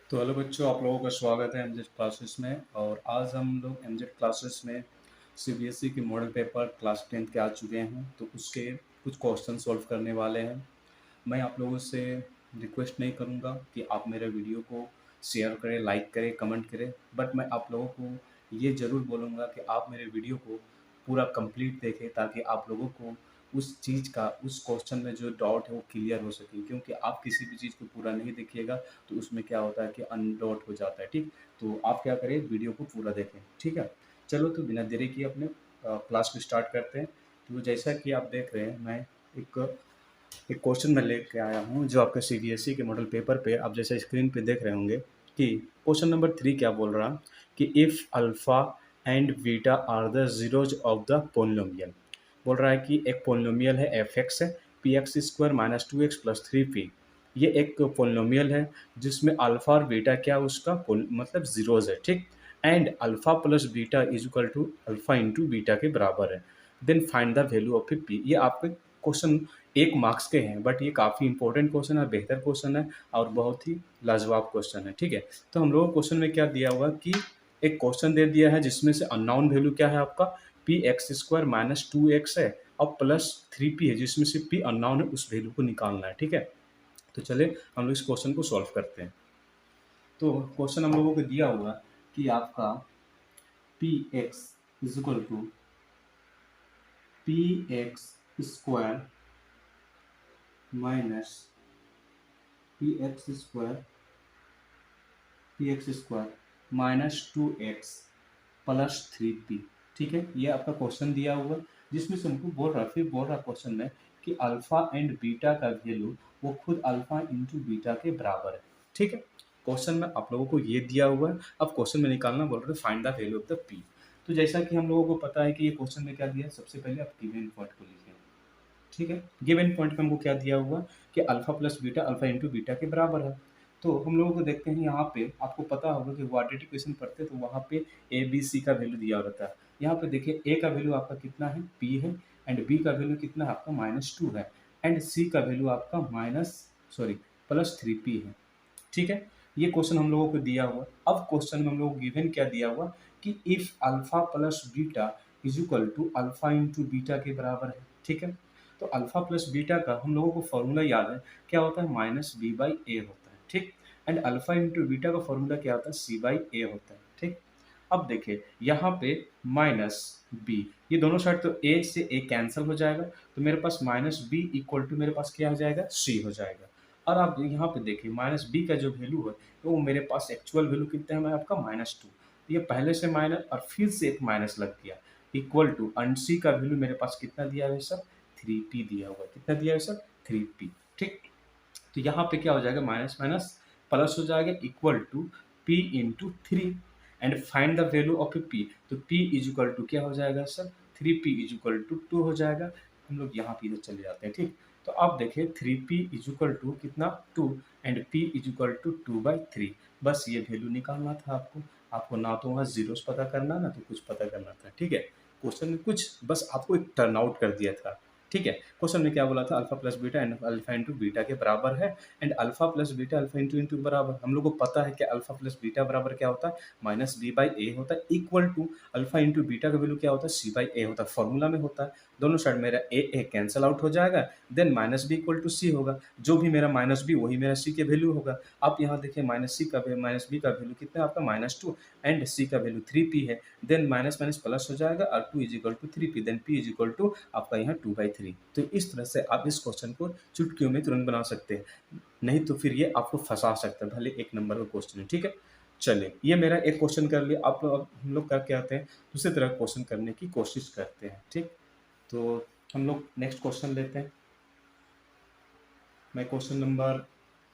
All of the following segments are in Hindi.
तो हेलो बच्चों, आप लोगों का स्वागत है एमजेड क्लासेस में। और आज हम लोग एमजेड क्लासेस में सीबीएसई के मॉडल पेपर क्लास 10 के आ चुके हैं, तो उसके कुछ क्वेश्चन सॉल्व करने वाले हैं। मैं आप लोगों से रिक्वेस्ट नहीं करूंगा कि आप मेरे वीडियो को शेयर करें, लाइक करें, कमेंट करें, बट मैं आप लोगों को ये ज़रूर बोलूँगा कि आप मेरे वीडियो को पूरा कंप्लीट देखें, ताकि आप लोगों को उस चीज़ का, उस क्वेश्चन में जो डाउट है वो क्लियर हो सके। क्योंकि आप किसी भी चीज़ को पूरा नहीं देखिएगा तो उसमें क्या होता है कि अनडाउट हो जाता है। ठीक, तो आप क्या करें, वीडियो को पूरा देखें। ठीक है, चलो तो बिना देरी किए अपने क्लास को स्टार्ट करते हैं। तो जैसा कि आप देख रहे हैं, मैं एक एक क्वेश्चन मैं लेके आया हूँ जो आपके सीबीएसई के मॉडल पेपर पे आप जैसे स्क्रीन पे देख रहे होंगे कि क्वेश्चन नंबर 3 क्या बोल रहा है कि if alpha and beta are the zeros of the polynomial. बोल रहा है कि एक पोलिनोमियल है एफ एक्स है, P X square minus 2x plus 3p। ये एक पोलिनोमियल है जिसमें अल्फ़ा और बीटा क्या उसका मतलब ज़ीरोज़ है। ठीक, and alpha plus beta is equal to alpha into beta के बराबर है। Then find the value of P. ये आपके क्वेश्चन 1 मार्क्स के हैं, बट ये काफ़ी इंपॉर्टेंट क्वेश्चन है, बेहतर क्वेश्चन है और बहुत ही लाजवाब क्वेश्चन है। ठीक है, तो हम लोगों को क्वेश्चन में क्या दिया हुआ कि एक क्वेश्चन दे दिया है जिसमें से अननोन वैल्यू क्या है आपका P X square minus 2x है और प्लस 3p है, जिसमें से p अननोन है, उस वैल्यू को निकालना है। ठीक है, तो चलिए हम लोग इस क्वेश्चन को सॉल्व करते हैं। तो क्वेश्चन हम लोगों को दिया हुआ कि आपका P X is equal to P X square minus P X square minus 2x plus 3p। ठीक है, ये आपका क्वेश्चन दिया हुआ जिसमें से हमको बोल रहा, फिर बोल रहा क्वेश्चन में कि अल्फा एंड बीटा का वैल्यू वो खुद अल्फा इंटू बीटा के बराबर है। ठीक है, क्वेश्चन में आप लोगों को ये दिया हुआ है। अब क्वेश्चन में निकालना बोल रहे थे find the value of the p। तो जैसा कि हम लोगों को पता है कि ये क्वेश्चन में क्या दिया है, सबसे पहले आप गिवन पॉइंट को लिखिए। ठीक है, गिवन पॉइंट में हमको क्या दिया हुआ कि alpha plus beta alpha into beta के बराबर है। तो हम लोगों को देखते हैं यहाँ पे, आपको पता होगा कि क्वाड्रेटिक इक्वेशन पढ़ते हैं तो वहाँ पे ए बी सी का वैल्यू दिया रहता है। यहाँ पे देखिए ए का वैल्यू आपका कितना है, पी है, एंड बी का वैल्यू कितना है आपका -2 है, एंड सी का वैल्यू आपका +3p है। ठीक है, ये क्वेश्चन हम लोगों को दिया हुआ। अब क्वेश्चन में हम लोगों को गिवन क्या दिया हुआ कि if alpha plus beta is equal to alpha into beta के बराबर है। ठीक है, तो अल्फा प्लस बीटा का हम लोगों को फॉर्मूला याद है, क्या होता है, -b/a होता है। ठीक, एंड अल्फा इंटू बीटा का फॉर्मूला क्या होता है, c/a होता है। ठीक, अब देखिए यहाँ पे माइनस बी, ये दोनों साइड तो ए से ए कैंसिल हो जाएगा, तो मेरे पास -b इक्वल टू मेरे पास क्या हो जाएगा, c हो जाएगा। और आप यहाँ पे देखिए माइनस बी का जो वैल्यू है वो मेरे पास एक्चुअल वैल्यू कितना है आपका -2। ये पहले से माइनस और फिर से एक माइनस लग गया, इक्वल टू अंड सी का वैल्यू मेरे पास कितना दिया है सर, 3p दिया हुआ है। कितना दिया है सर, 3p। ठीक, तो यहाँ पे क्या हो जाएगा, माइनस माइनस प्लस हो जाएगा, equal to p into 3 and find the value of p। तो p इज इक्वल टू क्या हो जाएगा sir, 3p is equal to 2 हो जाएगा। हम लोग यहाँ पे इधर चले जाते हैं। ठीक, तो आप देखिए 3p इज इक्वल टू कितना, 2, and p is equal to 2/3। बस ये वैल्यू निकालना था आपको। आपको ना तो वहाँ जीरोस पता करना, ना तो कुछ पता करना था। ठीक है, क्वेश्चन में कुछ बस आपको एक टर्न आउट कर दिया था। ठीक है, क्वेश्चन में क्या बोला था, alpha plus beta and alpha into beta के बराबर है, and alpha plus beta alpha into into बराबर, हम लोग को पता है कि अल्फा प्लस बीटा बराबर क्या होता है, -b/a होता है, equal to alpha into beta का वैल्यू क्या होता है, c/a होता है, फॉर्मूला में होता है। दोनों साइड मेरा ए कैंसिल आउट हो जाएगा, then -b equal to c होगा, जो भी मेरा -b वही मेरा c के वैल्यू होगा। आप यहाँ देखिए -b का वैल्यू कितना है आपका -2, एंड c का वैल्यू 3p है, देन माइनस माइनस प्लस हो जाएगा और 2 is equal to 3p, then p is equal to आपका यहाँ 2/3। तो इस तरह से आप इस क्वेश्चन को चुटकियों में तुरंत बना सकते हैं, नहीं तो फिर ये आपको फंसा सकता है, भले 1 नंबर का क्वेश्चन है। ठीक है, चलिए ये मेरा एक क्वेश्चन कर लिया। आप लोग, अब हम लोग क्या कहते हैं, दूसरी तरह क्वेश्चन करने की कोशिश करते हैं। ठीक, तो हम लोग नेक्स्ट क्वेश्चन लेते हैं। मैं क्वेश्चन नंबर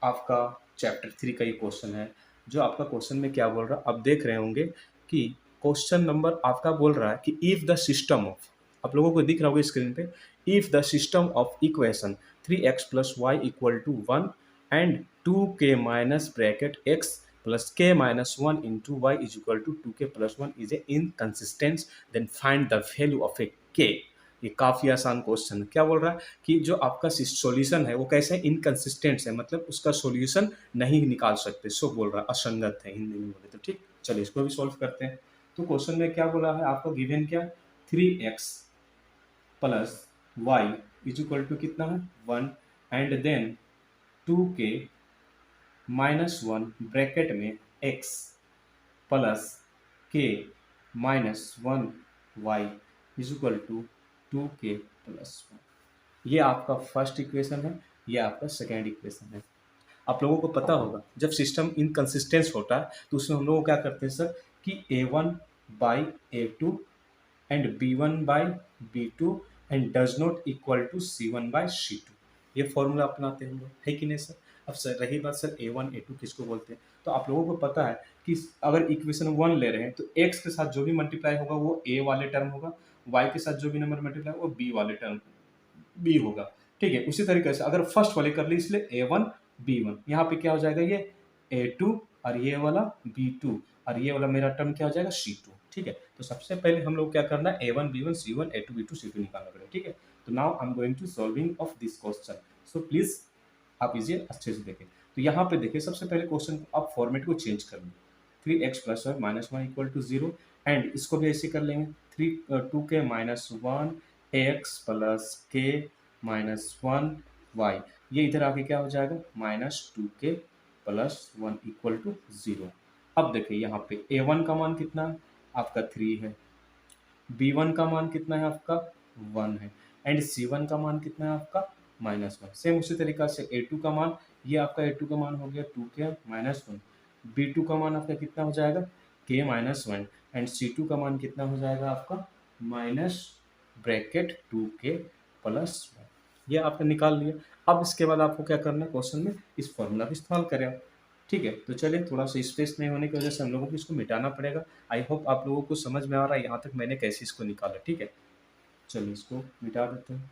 आपका चैप्टर 3 का ये क्वेश्चन है, जो आपका क्वेश्चन में क्या बोल रहा है, आप देख रहे होंगे कि क्वेश्चन नंबर आपका बोल रहा है कि इफ द सिस्टम ऑफ, आप लोगों को दिख रहा होगा स्क्रीन पे, if the system of equation 3x plus y equal to 1 and 2k minus bracket x plus k minus 1 into y is equal to 2k plus 1 is a inconsistence, then find the value of a k। ये काफ़ी आसान क्वेश्चन है। क्या बोल रहा है कि जो आपका सॉल्यूशन है वो कैसे इनकंसिस्टेंट है, मतलब उसका सॉल्यूशन नहीं निकाल सकते, सो बोल रहा है असंगत है हिंदी में बोले तो। ठीक, चलिए इसको भी सॉल्व करते हैं। तो क्वेश्चन में क्या बोला है आपको, गिवन क्या, 3x plus Y is equal to कितना है 1, and then 2k minus 1 bracket में x plus k minus 1 Y is equal to 2k plus 1। ये आपका फर्स्ट इक्वेशन है, ये आपका सेकेंड इक्वेशन है। आप लोगों को पता होगा जब सिस्टम इनकंसिस्टेंस होता है तो उसमें हम लोग क्या करते हैं सर कि a1 by a2 and b1 by b2 and does not equal to c1 by c2, ये फॉर्मूला अपनाते हैं हम लोग, है कि नहीं सर। अब सर रही बात सर a1 a2 किसको बोलते हैं, तो आप लोगों को पता है कि अगर इक्वेशन 1 ले रहे हैं तो x के साथ जो भी मल्टीप्लाई होगा वो a वाले टर्म होगा, y के साथ जो भी नंबर मल्टीप्लाई होगा वो b वाले टर्म b होगा। ठीक है, उसी तरीके से अगर फर्स्ट वाले कर ली इसलिए a1 b1, यहाँ पे क्या हो जाएगा ये a2 और ये वाला b2 और ये वाला मेरा टर्म क्या हो जाएगा c2। ठीक है, तो सबसे पहले हम लोग क्या करना है a1 b1 c1 a2 b2 c2 निकालना पड़ेगा। ठीक है, तो now I am going to solving of this question, so please आप इसे अच्छे से देखें। तो यहाँ पे देखिए सबसे पहले क्वेश्चन को आप फॉर्मेट को चेंज कर लो, 3x प्लस और minus one equal to zero, and इसको भी ऐसे कर लेंगे 2k minus one X plus K minus one Y, ये इधर आके क्या हो जाएगा -2k plus one equal to zero. अब देखिए यहाँ पे a1 का मान कितना है आपका 3 है, b1 का मान कितना है आपका 1 है, एंड c1 का मान कितना है आपका -1। सेम उसी तरीका से a2 का मान, ये आपका a2 का मान हो गया 2k माइनस वन, b2 का मान आपका कितना हो जाएगा k minus one, and c2 का मान कितना हो जाएगा आपका minus bracket 2k plus one, ये आपने निकाल लिया। अब इसके बाद आपको क्या करना है, क्वेश्चन में इस फॉर्मूला को इस्तेमाल करें आप। ठीक है, तो चलिए थोड़ा सा स्पेस नहीं होने की वजह से हम लोगों को इसको मिटाना पड़ेगा। आई होप आप लोगों को समझ में आ रहा है यहाँ तक मैंने कैसे इसको निकाला। ठीक है, चलिए इसको मिटा देते हैं।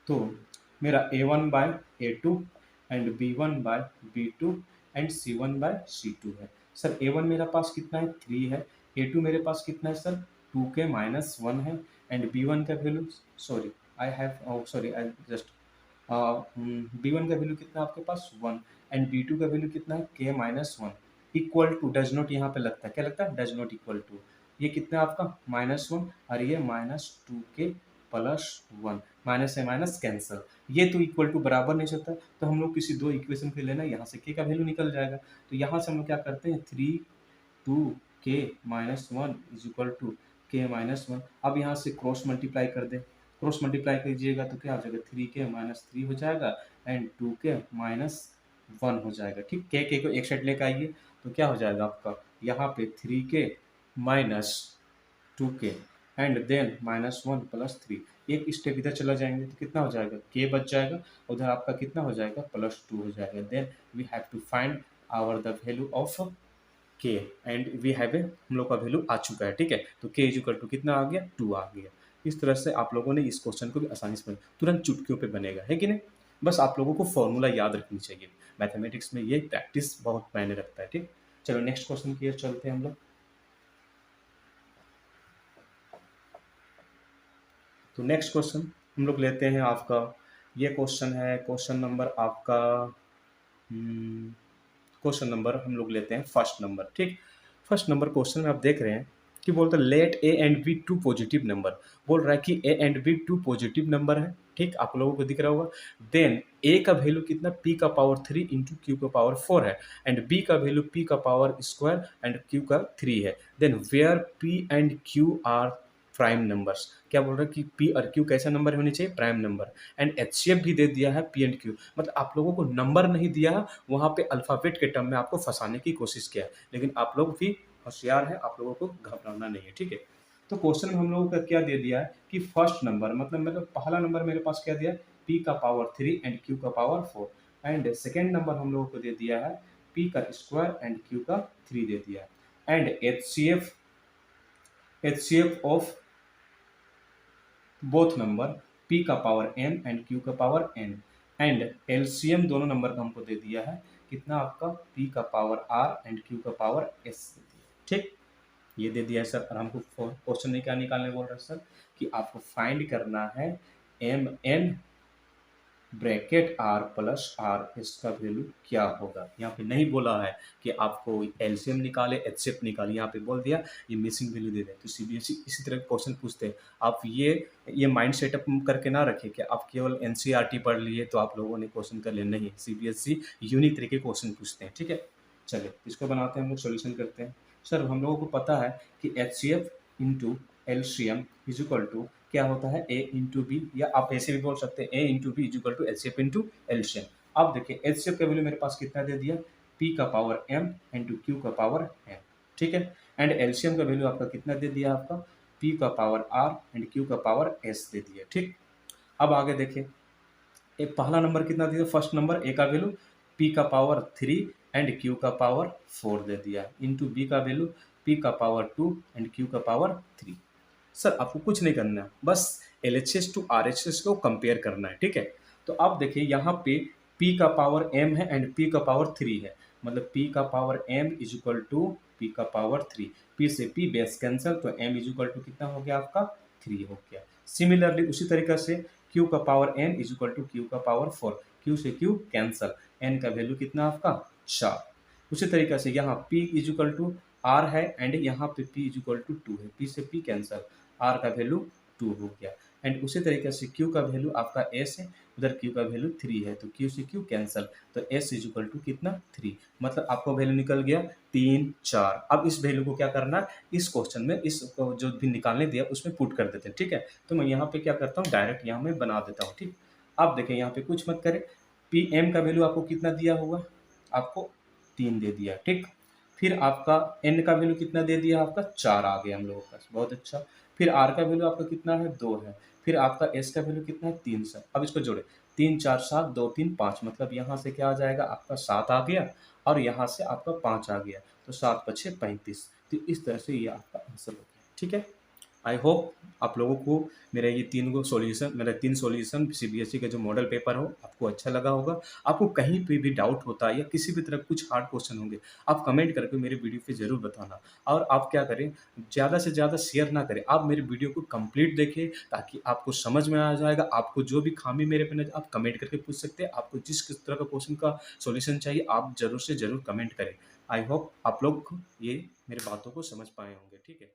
तो मेरा a1 by a2 and b1 by b2 and c1 by c2 है। सर a1 मेरा पास कितना है 3 है, a2 मेरे पास कितना है सर 2k माइनस वन है, एंड b1 का value sorry I have sorry I just b1 का वैल्यू कितना है आपके पास 1, एंड b2 का वैल्यू कितना है k minus one equal to does not, यहाँ पे लगता है क्या लगता है डज नॉट इक्वल टू, ये कितना है आपका -1 और ये -2k प्लस वन, माइनस से माइनस कैंसल, ये तो इक्वल टू बराबर नहीं सकता, तो हम लोग किसी दो इक्वेशन पे लेना, यहाँ से k का वैल्यू निकल जाएगा। तो यहाँ से हम लोग क्या करते हैं 2k minus one is equal to k minus one. अब यहाँ से क्रॉस मल्टीप्लाई कर दें, क्रॉस मल्टीप्लाई कीजिएगा तो क्या हो जाएगा 3k माइनस थ्री हो जाएगा एंड 2k माइनस वन हो जाएगा। ठीक, k को एक साइड लेकर आइए तो क्या हो जाएगा आपका यहाँ पे 3k minus 2k and then minus one plus three, एक स्टेप इधर चला जाएंगे तो कितना हो जाएगा k बच जाएगा, उधर आपका कितना हो जाएगा +2 हो जाएगा। Then we have to find our the value of k and we have a, हम लोग का वैल्यू आ चुका है। ठीक है, तो k इज इक्वल टू कितना आ गया 2 आ गया। इस तरह से आप लोगों ने इस क्वेश्चन को भी आसानी से तुरंत चुटकियों पे बनेगा, है कि नहीं। बस आप लोगों को फॉर्मूला याद रखनी चाहिए, मैथमेटिक्स में ये प्रैक्टिस बहुत मायने रखता है। ठीक, चलो नेक्स्ट क्वेश्चन की ओर चलते हैं हम लोग। तो नेक्स्ट क्वेश्चन हम लोग लेते हैं आपका, ये क्वेश्चन है क्वेश्चन नंबर आपका क्वेश्चन नंबर हम लोग लेते हैं फर्स्ट नंबर। ठीक, फर्स्ट नंबर क्वेश्चन में आप देख रहे हैं कि बोलते हैं let A and B two positive number, बोल रहा है कि A and B two positive number है। ठीक, आप लोगों को दिख रहा होगा। देन ए का वैल्यू कितना पी का पावर 3 इंटू क्यू का पावर 4 है, एंड बी का वैल्यू पी का पावर स्क्वायर एंड क्यू का 3 है। Then where P and Q are prime numbers, क्या बोल रहा है कि पी और क्यू कैसा नंबर होने चाहिए प्राइम नंबर, एंड एचसीएफ भी दे दिया है पी एंड क्यू, मतलब आप लोगों को नंबर नहीं दिया है, वहाँ पे अल्फ़ाबेट के टर्म में आपको फंसाने की कोशिश किया है, लेकिन आप लोग भी होशियार हैं, आप लोगों को घबराना नहीं है। ठीक है, तो क्वेश्चन में हम लोगों का क्या दे दिया है कि फर्स्ट नंबर मतलब पहला नंबर मेरे पास क्या दिया है पी का पावर 3 एंड क्यू का पावर 4, एंड सेकेंड नंबर हम लोगों को दे दिया है पी का स्क्वायर एंड क्यू का 3 दे दिया है, and HCF of both number p का पावर n एंड q का पावर n, एंड एलसीएम दोनों नंबर का हमको दे दिया है कितना आपका p का पावर r एंड q का पावर s दे दिया। ठीक, ये दे दिया है सर, और हमको क्वेश्चन में क्या निकालने बोल रहे हैं सर कि आपको फाइंड करना है M N bracket R plus R, इसका वैल्यू क्या होगा। यहाँ पे नहीं बोला है कि आपको एलसीएम निकाले एचसीएफ निकाले, यहाँ पे बोल दिया ये मिसिंग वैल्यू दे दें। तो सीबीएसई इसी तरह के क्वेश्चन पूछते हैं। आप ये माइंड सेटअप करके ना रखें कि आप केवल एनसीईआरटी पढ़ लिए तो आप लोगों ने क्वेश्चन कर लिया, नहीं, सीबीएसई यूनिक तरीके के क्वेश्चन पूछते हैं, ठीक है। चलिए इसको बनाते हैं, हम लोग सोल्यूशन करते हैं। सर हम लोगों को पता है कि H C F into LCM is equal to क्या होता है, ए इंटू बी, या आप ऐसे भी बोल सकते हैं a into b is equal to H C F into LCM. अब देखिए एच सी एफ का वैल्यू मेरे पास कितना दे दिया, पी का पावर एम इंटू क्यू का पावर एम, ठीक है। एंड एलसीएम का वैल्यू आपका कितना दे दिया, आपका पी का पावर आर एंड क्यू का पावर एस दे दिया, ठीक। अब आगे देखिए, एक पहला नंबर कितना दिया, फर्स्ट नंबर ए का वैल्यू पी का पावर 3 एंड क्यू का पावर 4 दे दिया, इंटू बी का वैल्यू पी का पावर 2 एंड क्यू का पावर 3। सर आपको कुछ नहीं करना है, बस एलएचएस टू आरएचएस को कंपेयर करना है, ठीक है। तो आप देखिए यहाँ पे पी का पावर एम है एंड पी का पावर 3 है, मतलब पी का power M is equal to P का पावर 3, पी से पी बेस कैंसिल, तो एम इज इक्वल टू कितना हो गया आपका 3 हो गया। सिमिलरली उसी तरीके से क्यू का power N is equal to Q का पावर 4, क्यू से क्यू कैंसल, एन का वैल्यू कितना आपका 4। उसी तरीके से यहाँ p is equal to R है एंड यहाँ पे p इज इक्वल टू 2 है, p से p कैंसल, r का वैल्यू 2 हो गया। एंड उसी तरीके से q का वैल्यू आपका s है, उधर q का वैल्यू 3 है, तो q से q कैंसल, तो s इज इक्वल टू कितना 3, मतलब आपका वैल्यू निकल गया 3 4। अब इस वैल्यू को क्या करना है, इस क्वेश्चन में इस जो भी निकालने दिया उसमें पुट कर देते हैं, ठीक है। तो मैं यहाँ पे क्या करता हूँ, डायरेक्ट यहाँ में बना देता हूँ, ठीक। अब देखें यहाँ पे कुछ मत करें, पी एम का वैल्यू आपको कितना दिया होगा, आपको 3 दे दिया, ठीक। फिर आपका एन का वैल्यू कितना दे दिया, आपका 4 आ गया हम लोगों के पास, बहुत अच्छा। फिर आर का वैल्यू आपका कितना है 2 है, फिर आपका एस का वैल्यू कितना है 3 सर। अब इसको जोड़े, 3 4 7 2 3 5, मतलब यहाँ से क्या आ जाएगा आपका 7 आ गया और यहाँ से आपका 5 आ गया, तो 7 5 35। तो इस तरह से ये आपका आंसर हो गया, ठीक है। आई होप आप लोगों को मेरे ये 3 सॉल्यूशन सीबीएसई का जो मॉडल पेपर हो आपको अच्छा लगा होगा। आपको कहीं पे भी डाउट होता है या किसी भी तरह कुछ हार्ड क्वेश्चन होंगे, आप कमेंट करके मेरे वीडियो पे ज़रूर बताना। और आप क्या करें, ज़्यादा से ज़्यादा शेयर ना करें, आप मेरे वीडियो को कंप्लीट देखें ताकि आपको समझ में आ जाएगा। आपको जो भी खामी मेरे पे नज़र, आप कमेंट करके पूछ सकते हैं। आपको जिस किस तरह का क्वेश्चन का सॉल्यूशन चाहिए आप ज़रूर से ज़रूर कमेंट करें। आई होप आप लोग ये मेरी बातों को समझ पाए होंगे, ठीक है।